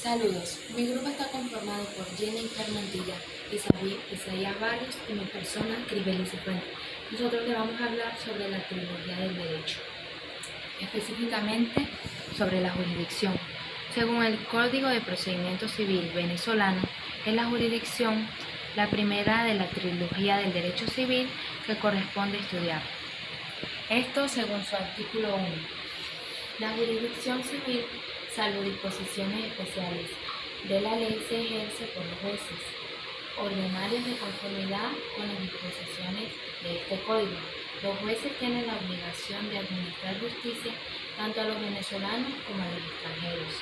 Saludos, mi grupo está conformado por Jennifer Mantilla, Isaías Barrios y mi persona, Cribeli Cifuentes. Nosotros le vamos a hablar sobre la trilogía del derecho, específicamente sobre la jurisdicción. Según el Código de Procedimiento Civil venezolano, es la jurisdicción la primera de la trilogía del derecho civil que corresponde estudiar. Esto según su artículo 1. La jurisdicción civil, salvo disposiciones especiales de la ley, se ejerce por los jueces ordinarios de conformidad con las disposiciones de este código. Los jueces tienen la obligación de administrar justicia tanto a los venezolanos como a los extranjeros,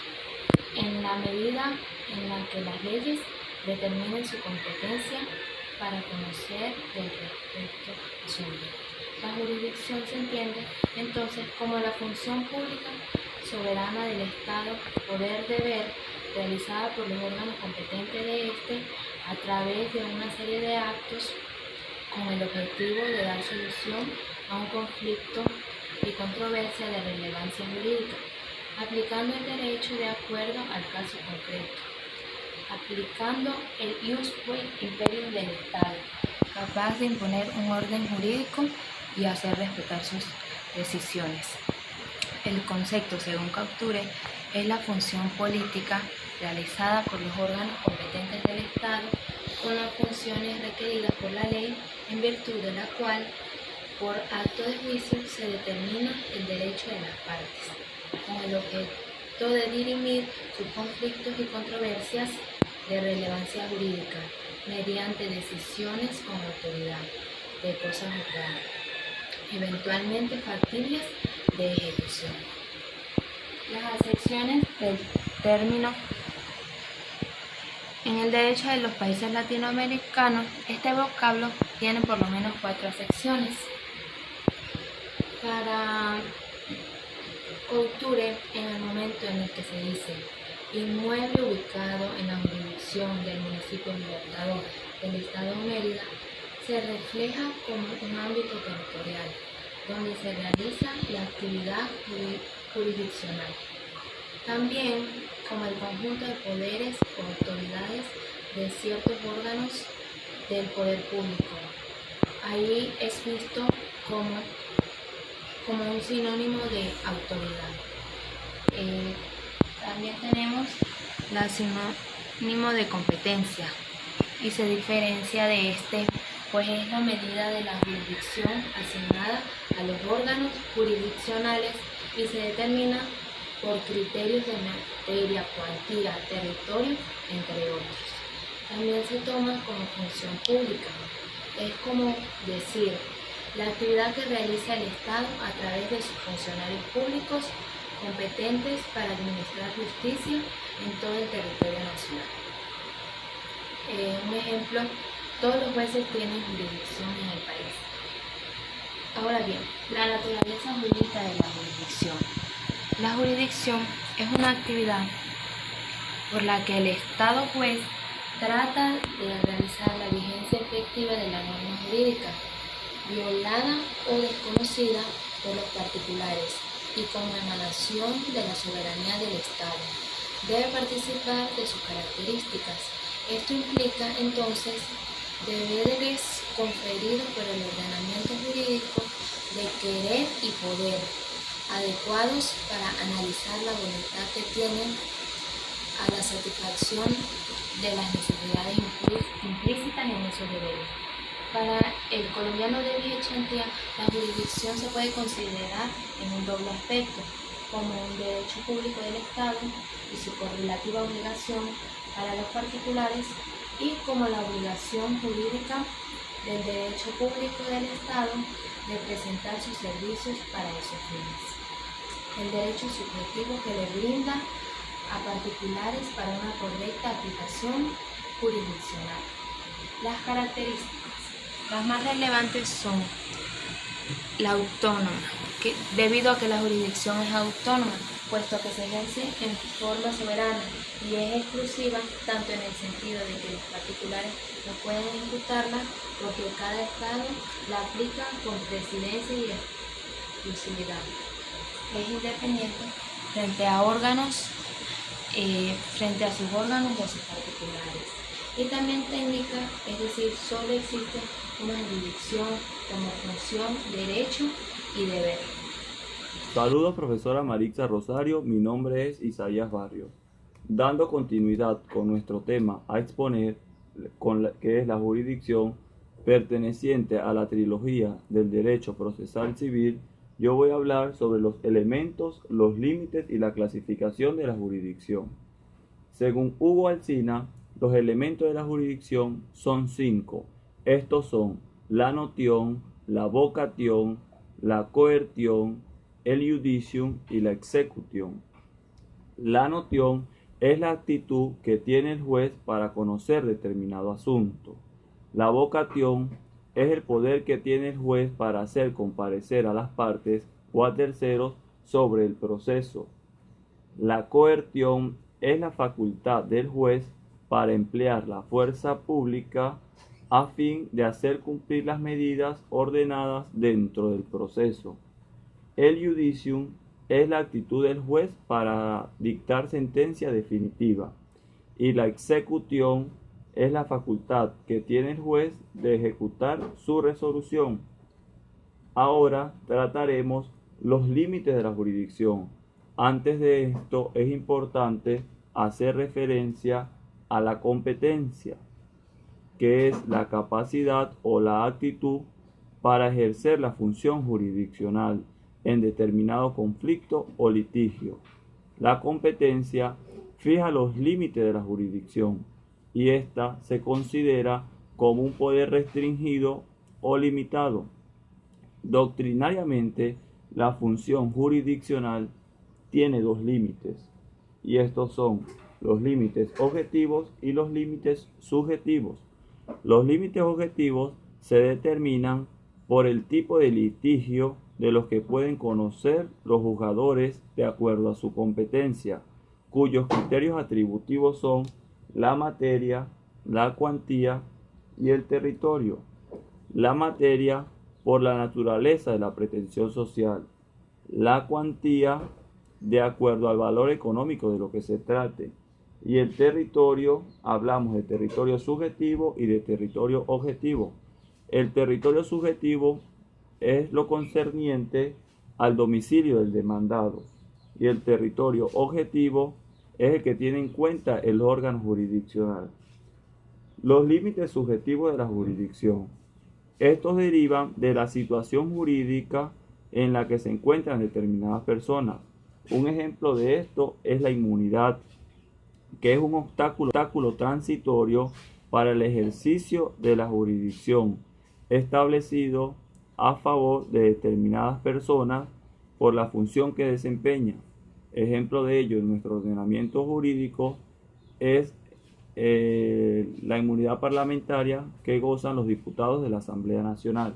en la medida en la que las leyes determinen su competencia para conocer del respecto asunto. La jurisdicción se entiende entonces como la función pública soberana del Estado, poder-deber, realizada por los órganos competentes de éste a través de una serie de actos con el objetivo de dar solución a un conflicto y controversia de relevancia jurídica, aplicando el derecho de acuerdo al caso concreto, aplicando el ius imperium del Estado, capaz de imponer un orden jurídico y hacer respetar sus decisiones. El concepto, según Capture, es la función política realizada por los órganos competentes del Estado con las funciones requeridas por la ley, en virtud de la cual, por acto de juicio, se determina el derecho de las partes, con el objeto de dirimir sus conflictos y controversias de relevancia jurídica, mediante decisiones con autoridad de cosa juzgada, eventualmente factibles de ejecución. Las acepciones del término en el derecho de los países latinoamericanos, este vocablo tiene por lo menos 4 acepciones. Para Couture, en el momento en el que se dice inmueble ubicado en la jurisdicción del municipio Libertador del Estado de Mérida, se refleja como un ámbito territorial donde se realiza la actividad jurisdiccional, también como el conjunto de poderes o autoridades de ciertos órganos del poder público. Ahí es visto como un sinónimo de autoridad. También tenemos la sinónimo de competencia y se diferencia de este, pues es la medida de la jurisdicción asignada a los órganos jurisdiccionales y se determina por criterios de materia, cuantía, territorio, entre otros. También se toma como función pública. Es como decir, la actividad que realiza el Estado a través de sus funcionarios públicos competentes para administrar justicia en todo el territorio nacional. Un ejemplo, todos los jueces tienen jurisdicción en el país. Ahora bien, la naturaleza jurídica de la jurisdicción. La jurisdicción es una actividad por la que el Estado juez trata de realizar la vigencia efectiva de la norma jurídica, violada o desconocida por los particulares y como emanación de la soberanía del Estado. Debe participar de sus características. Esto implica entonces deberes conferidos por el ordenamiento jurídico de querer y poder, adecuados para analizar la voluntad que tienen a la satisfacción de las necesidades implícitas en esos deberes. Para el colombiano David Echantia, la jurisdicción se puede considerar en un doble aspecto, como un derecho público del Estado y su correlativa obligación para los particulares, y como la obligación jurídica del derecho público del Estado de presentar sus servicios para esos fines. El derecho subjetivo que le brinda a particulares para una correcta aplicación jurisdiccional. Las características. Las más relevantes son la autónoma, debido a que la jurisdicción es autónoma, puesto que se ejerce en forma soberana y es exclusiva, tanto en el sentido de que los particulares no pueden imputarla, porque cada Estado la aplica con presidencia y exclusividad. Es independiente frente a órganos frente a sus órganos y a sus particulares. Y también técnica, es decir, solo existe una jurisdicción como función, derecho y deber. Saludos, profesora Marixa Rosario, mi nombre es Isaías Barrios. Dando continuidad con nuestro tema a exponer, que es la jurisdicción perteneciente a la trilogía del derecho procesal civil, yo voy a hablar sobre los elementos, los límites y la clasificación de la jurisdicción. Según Hugo Alsina, los elementos de la jurisdicción son 5. Estos son la notión, la vocación, la coerción, el judicium y la execution. La notión es la actitud que tiene el juez para conocer determinado asunto. La vocación es el poder que tiene el juez para hacer comparecer a las partes o a terceros sobre el proceso. La coerción es la facultad del juez para emplear la fuerza pública a fin de hacer cumplir las medidas ordenadas dentro del proceso. El judicium es la actitud del juez para dictar sentencia definitiva y la execución es la facultad que tiene el juez de ejecutar su resolución. Ahora trataremos los límites de la jurisdicción. Antes de esto es importante hacer referencia a la competencia, que es la capacidad o la actitud para ejercer la función jurisdiccional en determinado conflicto o litigio. La competencia fija los límites de la jurisdicción y ésta se considera como un poder restringido o limitado. Doctrinariamente, la función jurisdiccional tiene dos límites, y estos son los límites objetivos y los límites subjetivos. Los límites objetivos se determinan por el tipo de litigio de los que pueden conocer los juzgadores de acuerdo a su competencia, cuyos criterios atributivos son la materia, la cuantía y el territorio. La materia por la naturaleza de la pretensión social, la cuantía de acuerdo al valor económico de lo que se trate, y el territorio, hablamos de territorio subjetivo y de territorio objetivo. El territorio subjetivo es lo concerniente al domicilio del demandado y el territorio objetivo es el que tiene en cuenta el órgano jurisdiccional. Los límites subjetivos de la jurisdicción. Estos derivan de la situación jurídica en la que se encuentran determinadas personas. Un ejemplo de esto es la inmunidad, que es un obstáculo transitorio para el ejercicio de la jurisdicción, establecido a favor de determinadas personas por la función que desempeñan. Ejemplo de ello en nuestro ordenamiento jurídico es la inmunidad parlamentaria que gozan los diputados de la Asamblea Nacional.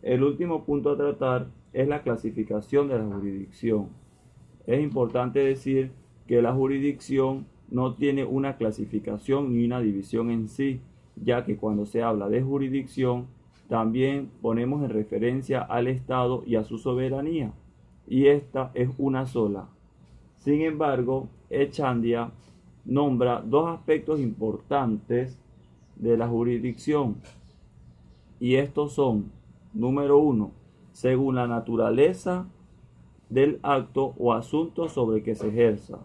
El último punto a tratar es la clasificación de la jurisdicción. Es importante decir que la jurisdicción no tiene una clasificación ni una división en sí, ya que cuando se habla de jurisdicción también ponemos en referencia al Estado y a su soberanía, y esta es una sola. Sin embargo, Echandia nombra dos aspectos importantes de la jurisdicción, y estos son: número 1, según la naturaleza del acto o asunto sobre que se ejerza.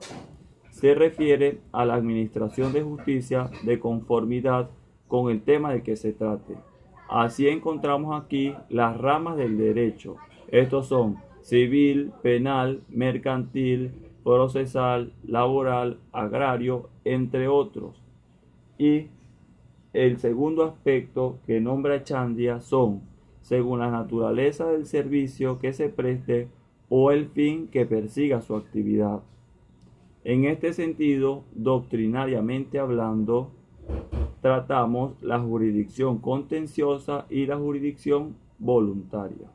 Se refiere a la administración de justicia de conformidad con el tema de que se trate. Así encontramos aquí las ramas del derecho. Estos son civil, penal, mercantil, procesal, laboral, agrario, entre otros. Y el segundo aspecto que nombra Chandia son, según la naturaleza del servicio que se preste o el fin que persiga su actividad. En este sentido, doctrinariamente hablando, tratamos la jurisdicción contenciosa y la jurisdicción voluntaria.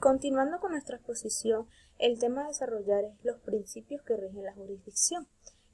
Continuando con nuestra exposición, el tema a desarrollar es los principios que rigen la jurisdicción.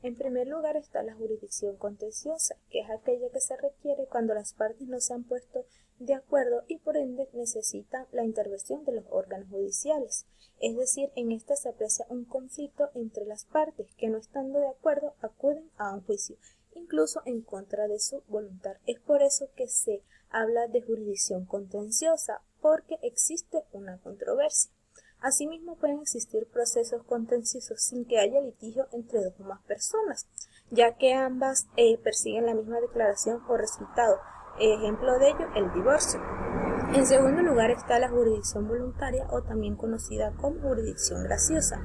En primer lugar está la jurisdicción contenciosa, que es aquella que se requiere cuando las partes no se han puesto de acuerdo y por ende necesitan la intervención de los órganos judiciales. Es decir, en esta se aprecia un conflicto entre las partes que, no estando de acuerdo, acuden a un juicio, incluso en contra de su voluntad. Es por eso que se habla de jurisdicción contenciosa, porque existe una controversia. Asimismo, pueden existir procesos contenciosos sin que haya litigio entre dos o más personas, ya que ambas persiguen la misma declaración o resultado. Ejemplo de ello, el divorcio. En segundo lugar está la jurisdicción voluntaria, o también conocida como jurisdicción graciosa,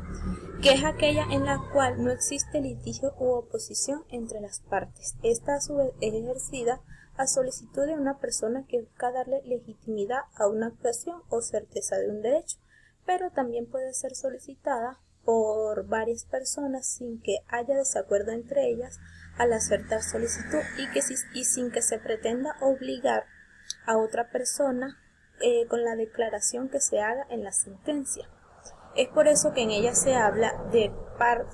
que es aquella en la cual no existe litigio u oposición entre las partes. Esta a su vez es ejercida a solicitud de una persona que busca darle legitimidad a una actuación o certeza de un derecho, pero también puede ser solicitada por varias personas sin que haya desacuerdo entre ellas al hacer tal solicitud y sin que se pretenda obligar a otra persona con la declaración que se haga en la sentencia. Es por eso que en ella se habla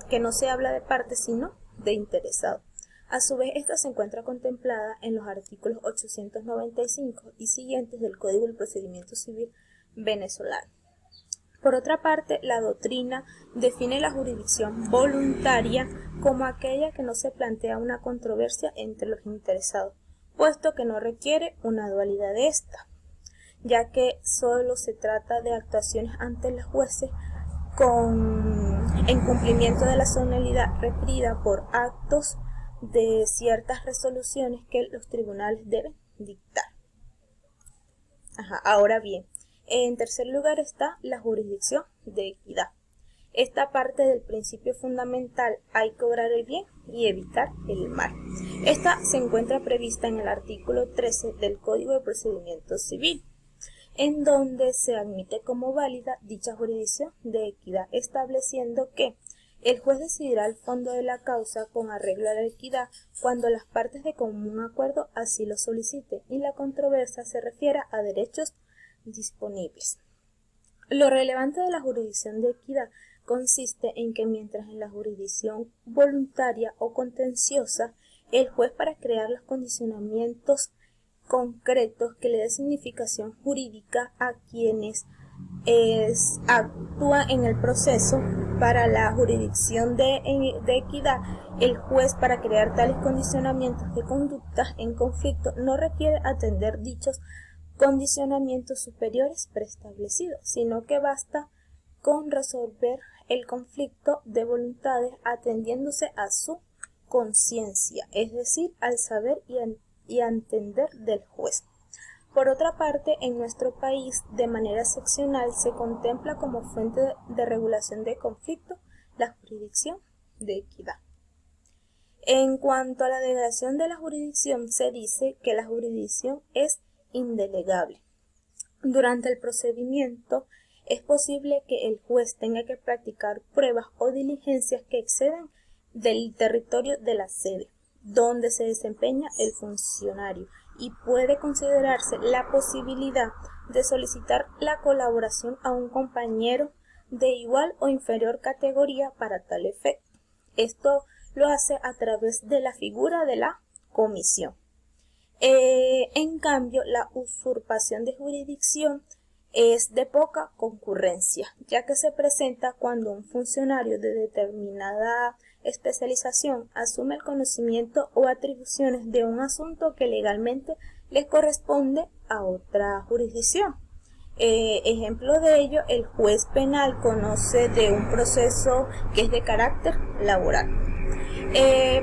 que no se habla de parte sino de interesado. A su vez, esta se encuentra contemplada en los artículos 895 y siguientes del Código del Procedimiento Civil venezolano. Por otra parte, la doctrina define la jurisdicción voluntaria como aquella que no se plantea una controversia entre los interesados, puesto que no requiere una dualidad de esta, ya que solo se trata de actuaciones ante los jueces en cumplimiento de la solemnidad requerida por actos de ciertas resoluciones que los tribunales deben dictar. Ahora bien, en tercer lugar está la jurisdicción de equidad. Esta parte del principio fundamental: hay que obrar el bien y evitar el mal. Esta se encuentra prevista en el artículo 13 del Código de Procedimiento Civil, en donde se admite como válida dicha jurisdicción de equidad, estableciendo que el juez decidirá el fondo de la causa con arreglo a la equidad cuando las partes de común acuerdo así lo soliciten y la controversia se refiera a derechos disponibles. Lo relevante de la jurisdicción de equidad consiste en que mientras en la jurisdicción voluntaria o contenciosa, el juez, para crear los condicionamientos concretos que le dé significación jurídica a quienes actúan en el proceso, para la jurisdicción de equidad, el juez, para crear tales condicionamientos de conductas en conflicto, no requiere atender dichos condicionamientos superiores preestablecidos, sino que basta con resolver el conflicto de voluntades atendiéndose a su conciencia, es decir, al saber y entender del juez. Por otra parte, en nuestro país, de manera excepcional, se contempla como fuente de regulación de conflicto la jurisdicción de equidad. En cuanto a la delegación de la jurisdicción, se dice que la jurisdicción es indelegable. Durante el procedimiento es posible que el juez tenga que practicar pruebas o diligencias que exceden del territorio de la sede donde se desempeña el funcionario, y puede considerarse la posibilidad de solicitar la colaboración a un compañero de igual o inferior categoría para tal efecto. Esto lo hace a través de la figura de la comisión. En cambio, la usurpación de jurisdicción es de poca concurrencia, ya que se presenta cuando un funcionario de determinada especialización asume el conocimiento o atribuciones de un asunto que legalmente le corresponde a otra jurisdicción. Ejemplo de ello, el juez penal conoce de un proceso que es de carácter laboral.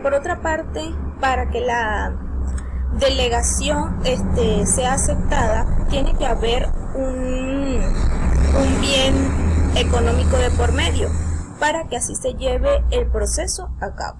Por otra parte, para que la delegación sea aceptada, tiene que haber un bien económico de por medio, para que así se lleve el proceso a cabo.